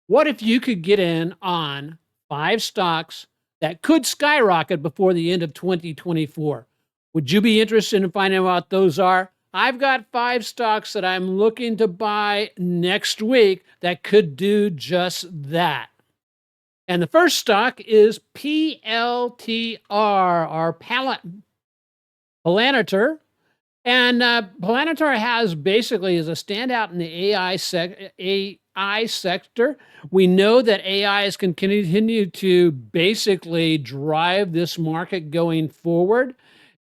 What if you could get in on 5 stocks that could skyrocket before the end of 2024? Would you be interested in finding out what those are? I've got 5 stocks that I'm looking to buy next week that could do just that. And the first stock is PLTR, or Palantir. And Palantir has basically is a standout in the AI sector. We know that AI is going to continue to basically drive this market going forward.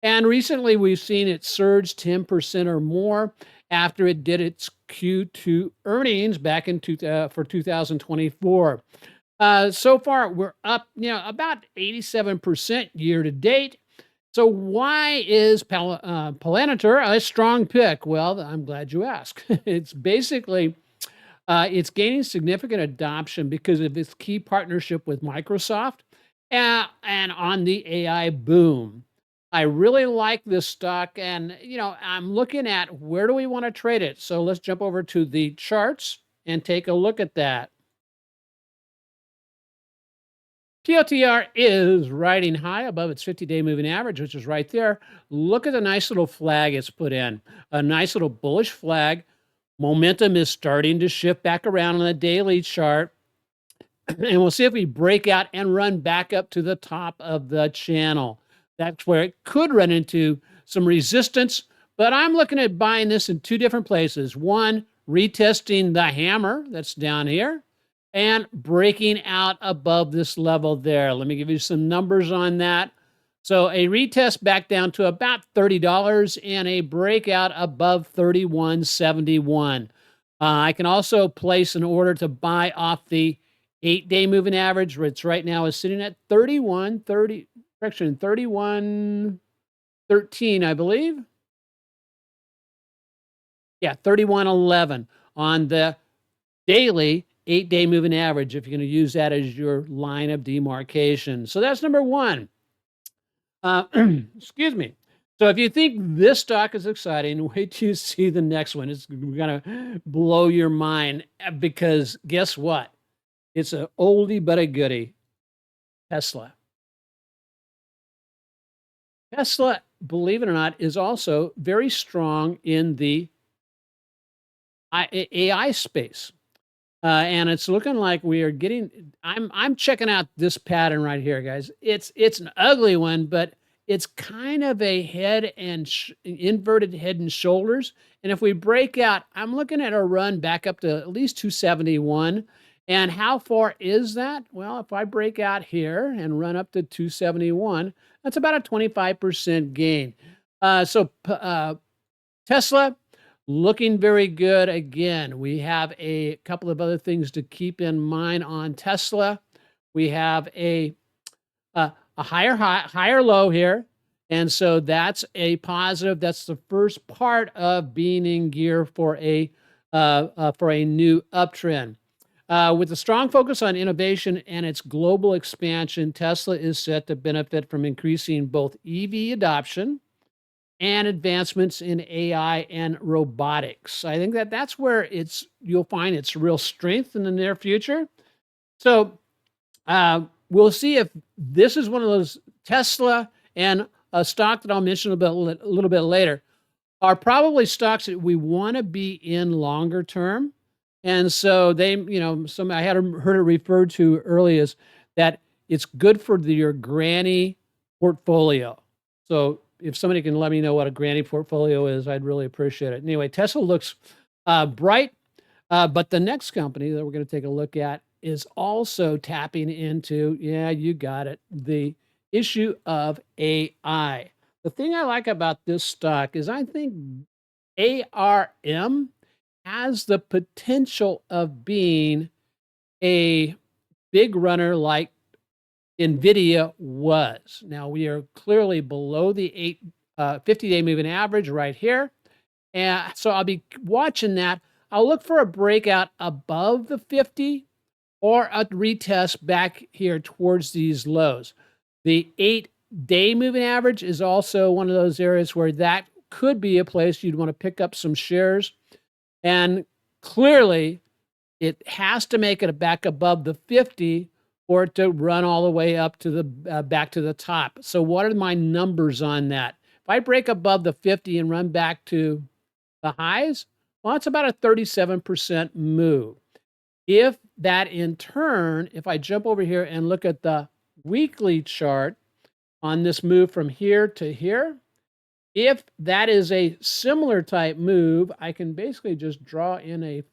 And recently we've seen it surge 10% or more after it did its Q2 earnings back in for 2024. So far, we're up, about 87% year to date. So why is Palantir a strong pick? Well, I'm glad you asked. It's basically it's gaining significant adoption because of its key partnership with Microsoft and on the AI boom. I really like this stock, and I'm looking at where do we want to trade it. So let's jump over to the charts and take a look at that. PLTR is riding high above its 50-day moving average, which is right there. Look at the nice little flag it's put in. A nice little bullish flag. Momentum is starting to shift back around on the daily chart. And we'll see if we break out and run back up to the top of the channel. That's where it could run into some resistance. But I'm looking at buying this in 2 different places. One, retesting the hammer that's down here, and breaking out above this level there. Let me give you some numbers on that. So a retest back down to about $30 and a breakout above $31.71. I can also place an order to buy off the 8-day moving average, which right now is sitting at 31.13, I believe. Yeah, 31.11 on the daily 8-day moving average, if you're going to use that as your line of demarcation. So that's number one. Excuse me. So if you think this stock is exciting, wait till you see the next one. It's going to blow your mind, because guess what? It's an oldie but a goodie. Tesla. Tesla, believe it or not, is also very strong in the AI space. And it's looking like we are getting. I'm checking out this pattern right here, guys. It's an ugly one, but it's kind of a head and inverted head and shoulders. And if we break out, I'm looking at a run back up to at least 271. And how far is that? Well, if I break out here and run up to 271, that's about a 25% gain. Tesla, looking very good. Again, we have a couple of other things to keep in mind on Tesla. We have a higher low here, and so that's a positive. That's the first part of being in gear for a new uptrend. With a strong focus on innovation and its global expansion, Tesla is set to benefit from increasing both EV adoption and advancements in AI and robotics. I think that's where you'll find its real strength in the near future. So we'll see if this is one of those. Tesla and a stock that I'll mention a little bit later are probably stocks that we want to be in longer term. And so I had heard it referred to earlier as that it's good for your granny portfolio. So if somebody can let me know what a granny portfolio is, I'd really appreciate it. Anyway, Tesla looks bright, but the next company that we're going to take a look at is also tapping into, yeah, you got it, the issue of AI. The thing I like about this stock is I think ARM has the potential of being a big runner like NVIDIA was. Now, we are clearly below the 50-day moving average right here. And so I'll be watching that. I'll look for a breakout above the 50 or a retest back here towards these lows. The 8-day moving average is also one of those areas where that could be a place you'd want to pick up some shares. And clearly, it has to make it back above the 50 for it to run all the way up to the back to the top. So what are my numbers on that? If I break above the 50 and run back to the highs, well, it's about a 37% move. If that in turn, if I jump over here and look at the weekly chart on this move from here to here, if that is a similar type move, I can basically just draw in a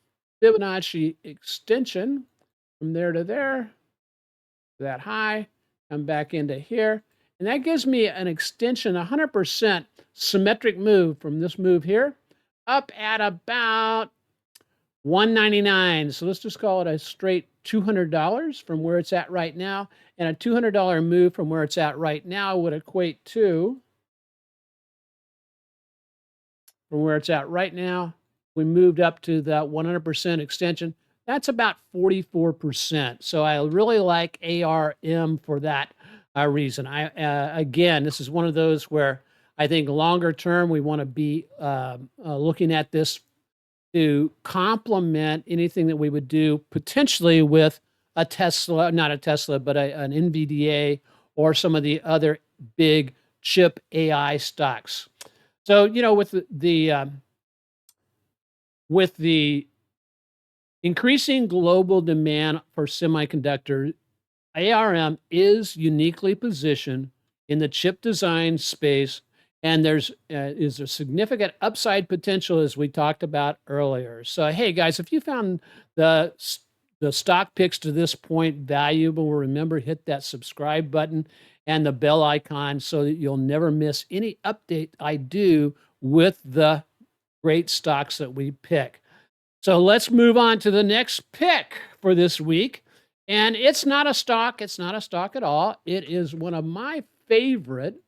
Fibonacci extension from there to there, that high, come back into here. And that gives me an extension, 100% symmetric move from this move here up at about 199. So let's just call it a straight $200 from where it's at right now. And a $200 move from where it's at right now would equate to, from where it's at right now, we moved up to that 100% extension. That's about 44%. So I really like ARM for that reason. Again, this is one of those where I think longer term we want to be looking at this to complement anything that we would do potentially with a Tesla, not a Tesla, but an NVDA or some of the other big chip AI stocks. So, with the increasing global demand for semiconductors, ARM is uniquely positioned in the chip design space, and is a significant upside potential as we talked about earlier. So, hey guys, if you found the stock picks to this point valuable, remember, hit that subscribe button and the bell icon so that you'll never miss any update I do with the great stocks that we pick. So let's move on to the next pick for this week. And it's not a stock. It's not a stock at all. It is one of my favorite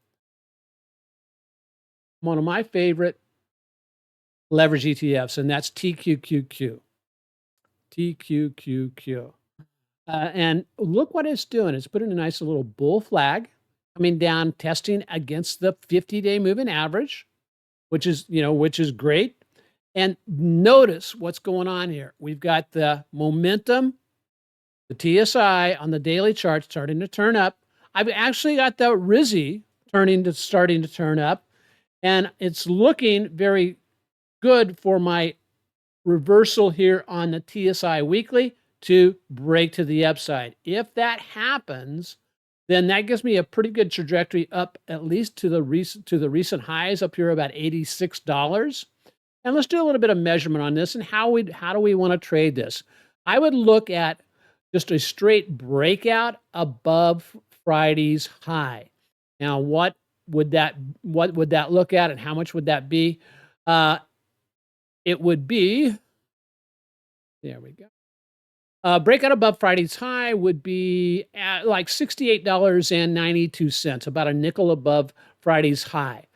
leverage ETFs, and that's TQQQ. TQQQ. And look what it's doing. It's putting a nice little bull flag coming down, testing against the 50-day moving average, which is great. And notice what's going on here. We've got the momentum, the TSI on the daily chart starting to turn up. I've actually got the RISI starting to turn up, and it's looking very good for my reversal here on the TSI weekly to break to the upside. If that happens, then that gives me a pretty good trajectory up, at least to the recent highs up here about $86. And let's do a little bit of measurement on this and how do we want to trade this. I would look at just a straight breakout above Friday's high. Now, what would that look at, and how much would that be? It would be, there we go. Breakout above Friday's high would be at like $68.92, about a nickel above Friday's high.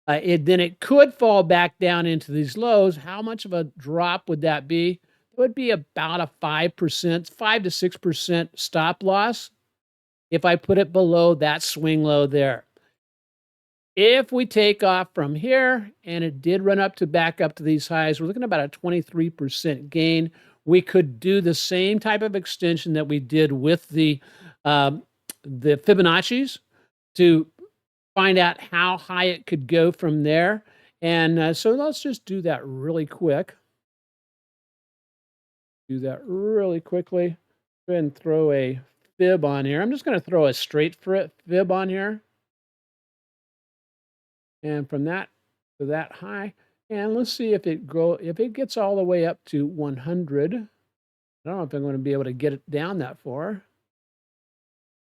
Then it could fall back down into these lows. How much of a drop would that be? It would be about a 5% to 6% stop loss if I put it below that swing low there. If we take off from here, and it did run back up to these highs, we're looking at about a 23% gain. We could do the same type of extension that we did with the Fibonacci's to find out how high it could go from there. And so let's just do that really quick. Do that really quickly. Go ahead and throw a fib on here. I'm just going to throw a straight fib on here. And from that to that high. And let's see if it gets all the way up to 100. I don't know if I'm going to be able to get it down that far.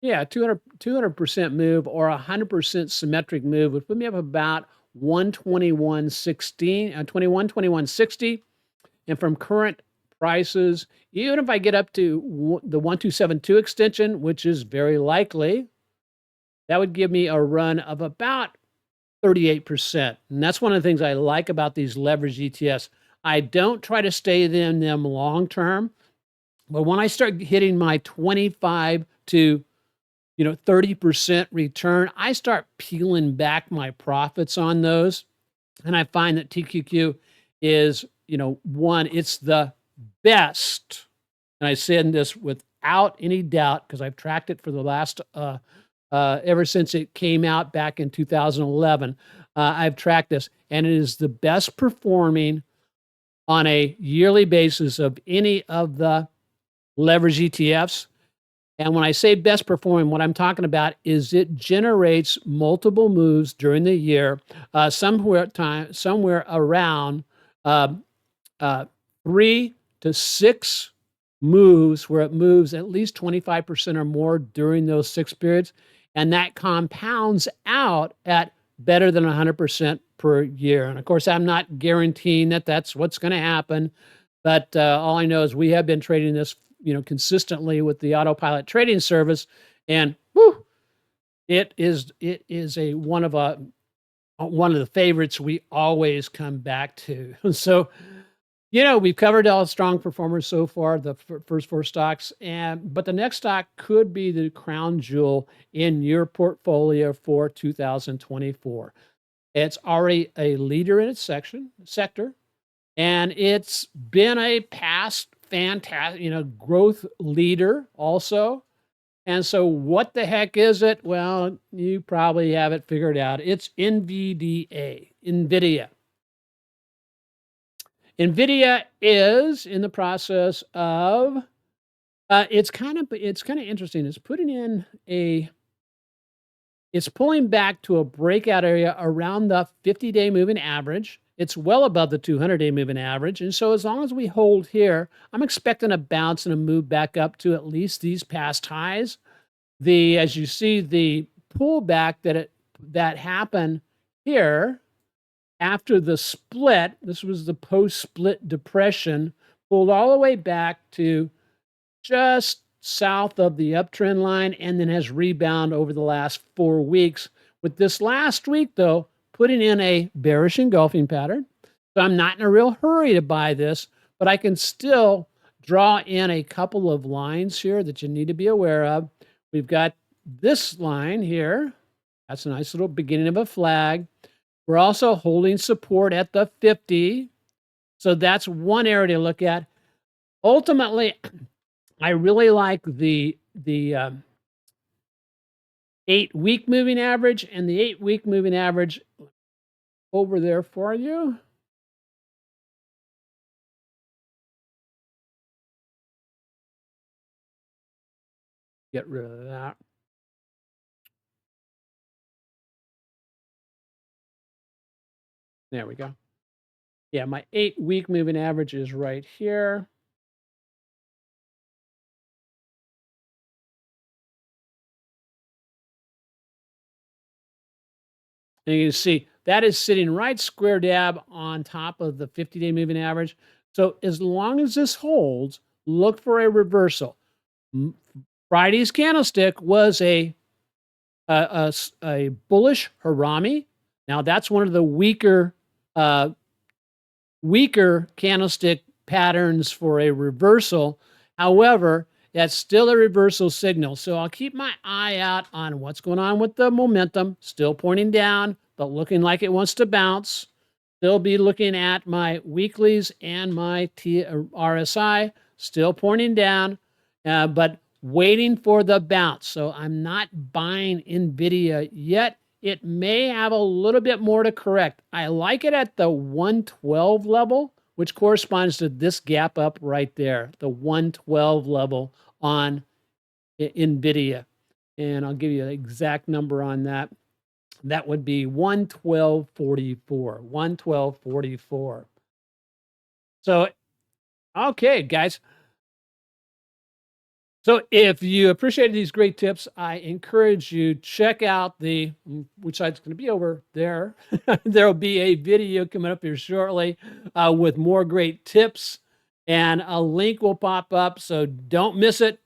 Yeah, 200% move or 100% symmetric move would put me up about 21.60. And from current prices, even if I get up to the 1272 extension, which is very likely, that would give me a run of about 38%. And that's one of the things I like about these leverage ETFs. I don't try to stay in them long term, but when I start hitting my 25 to 30% return, I start peeling back my profits on those. And I find that TQQ is, it's the best and I say this without any doubt because I've tracked it for the last ever since it came out back in 2011. I've tracked this, and it is the best performing on a yearly basis of any of the leverage ETFs. And when I say best performing, what I'm talking about is it generates multiple moves during the year, somewhere around 3 to 6 moves where it moves at least 25% or more during those 6 periods. And that compounds out at better than 100% per year. And of course, I'm not guaranteeing that that's what's going to happen. But all I know is we have been trading this, consistently with the autopilot trading service, and it is one of the favorites we always come back to. So, we've covered all strong performers so far, the first 4 stocks, but the next stock could be the crown jewel in your portfolio for 2024. It's already a leader in its sector, and it's been a past fantastic, growth leader also. And so what the heck is it? Well, you probably have it figured out. It's NVDA, NVIDIA. NVIDIA is in the process of, it's kind of interesting. It's pulling back to a breakout area around the 50-day moving average. It's well above the 200-day moving average. And so as long as we hold here, I'm expecting a bounce and a move back up to at least these past highs. As you see, the pullback that happened here after the split, this was the post-split depression, pulled all the way back to just south of the uptrend line and then has rebounded over the last 4 weeks. With this last week, though, putting in a bearish engulfing pattern. So I'm not in a real hurry to buy this, but I can still draw in a couple of lines here that you need to be aware of. We've got this line here. That's a nice little beginning of a flag. We're also holding support at the 50. So that's one area to look at. Ultimately, I really like the 8-week moving average, and the 8-week moving average over there for you. Get rid of that. There we go. Yeah, my 8-week moving average is right here. And you can see that is sitting right square dab on top of the 50-day moving average. So as long as this holds, look for a reversal. Friday's candlestick was a bullish harami. Now that's one of the weaker candlestick patterns for a reversal. However, that's still a reversal signal. So I'll keep my eye out on what's going on with the momentum, still pointing down, but looking like it wants to bounce. Still be looking at my weeklies and my RSI, still pointing down, but waiting for the bounce. So I'm not buying NVIDIA yet. It may have a little bit more to correct. I like it at the 112 level, which corresponds to this gap up right there, the 112 level on NVIDIA. And I'll give you the exact number on that. That would be 112.44, 112.44. So, okay, guys. So if you appreciated these great tips, I encourage you check out which side's going to be over there. There'll be a video coming up here shortly with more great tips, and a link will pop up, so don't miss it.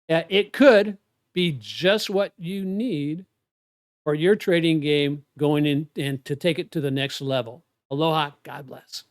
It could be just what you need for your trading game going in and to take it to the next level. Aloha, God bless.